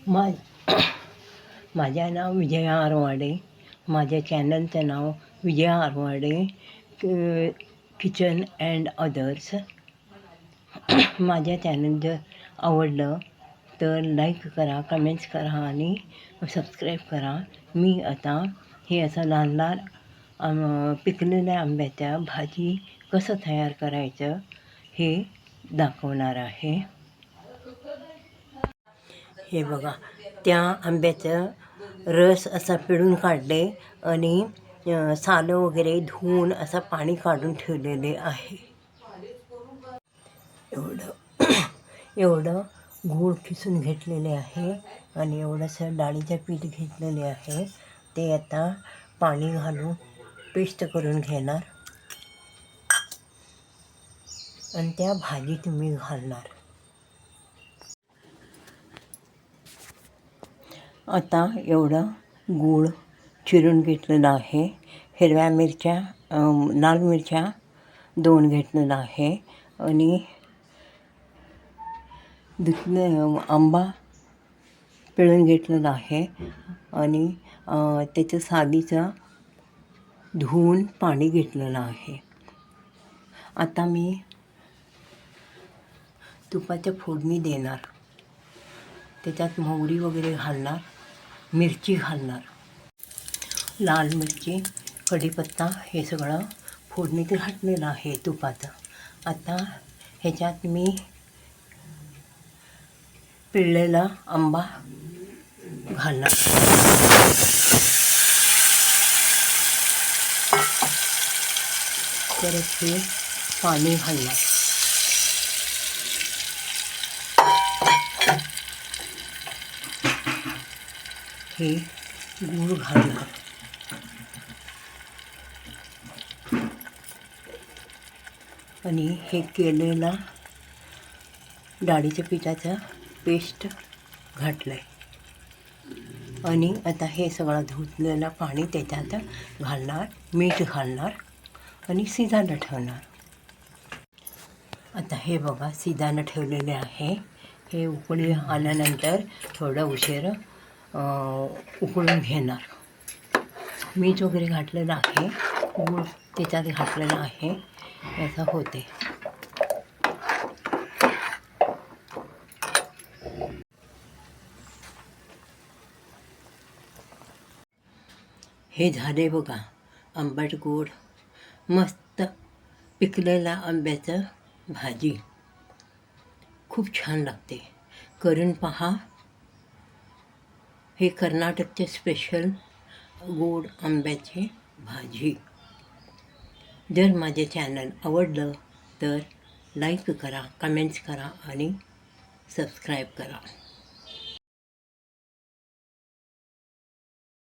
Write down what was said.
मा माझे नाव विजया आरवाडे. माझ्या चॅनलचं नाव Vijaya Arwade kitchen and others. माझ्या चॅनल जर आवडलं तर लाईक करा, कमेंट्स करा आणि सबस्क्राईब करा. मी आता हे असं लहान लहान पिकलेल्या आंब्याच्या भाजी कसं तयार करायचं हे दाखवणार आहे. हे बघा, त्या आंब्याचं रस असा पिळून काढले आणि सालं वगैरे धुवून असं पाणी काढून ठेवलेले आहे. एवढं गूळ खिसून घेतलेले आहे आणि एवढंसं डाळीचं पीठ घेतलेले आहे. ते आता पाणी घालून पेस्ट करून घेणार आणि त्या भाजीत मी घालणार. आता एवढं गूळ चिरून घेतलेलं आहे. हिरव्या मिरच्या, लाल मिरच्या 2 घेतलेला आहे आणि आंबा पिळून घेतलेला आहे आणि त्याचं सालीचं धुवून पाणी घेतलेलं आहे. आता मी तुपाच्या फोडणी देणार. त्याच्यात मोहरी वगैरे घालणार, मिरची घालणार, लाल मिरची, कढीपत्ता हे सगळं फोडणीत घातलेलं आहे तुपाचं. आता ह्याच्यात मी पिळलेला आंबा घालणार. परत हे पाणी घालणार. हे गूळ घालणार. आणि हे केलेला डाळीच्या पिठाचं पेस्ट घातलं आहे आणि आता हे सगळं धुतलेलं पाणी त्याच्यात घालणार, मीठ घालणार आणि शिजायला ठेवणार. आता हे बघा, शिजायला ठेवलेले आहे. हे उकळी आल्यानंतर थोडं उशीर उकळून घेणार. मीठ वगैरे घातलेलं आहे, गूळ त्याच्यात घातलेलं आहे, असं होते. हे झाले बघा, आंबट गोड मस्त पिकलेला आंब्याचं भाजी. खूप छान लागते, करून पहा. हे कर्नाटकचे स्पेशल गोड आंब्याची भाजी. जर माझे चॅनल आवडलं तर लाईक करा, कमेंट्स करा आणि सबस्क्राईब करा.